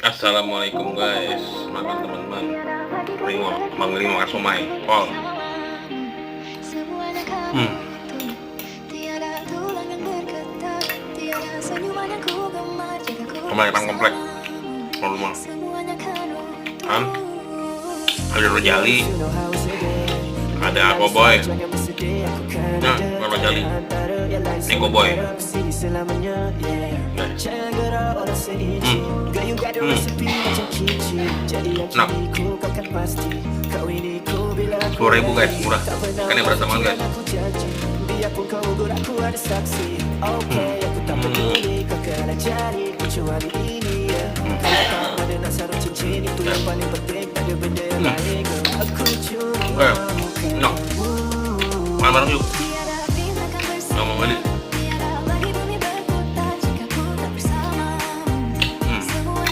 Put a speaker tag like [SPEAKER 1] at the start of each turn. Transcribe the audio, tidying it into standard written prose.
[SPEAKER 1] Assalamualaikum guys, makan teman-teman. Bang Ling makan somai, Pol. Somai Pang komplek. Pol rumah. Ada rojali, ada koboy. Nah, rojali. Ini koboy. Nah, 10.000 guys, murah. Kan yang berasa banget guys. Nah, makan bareng yuk. Nggak mau balik.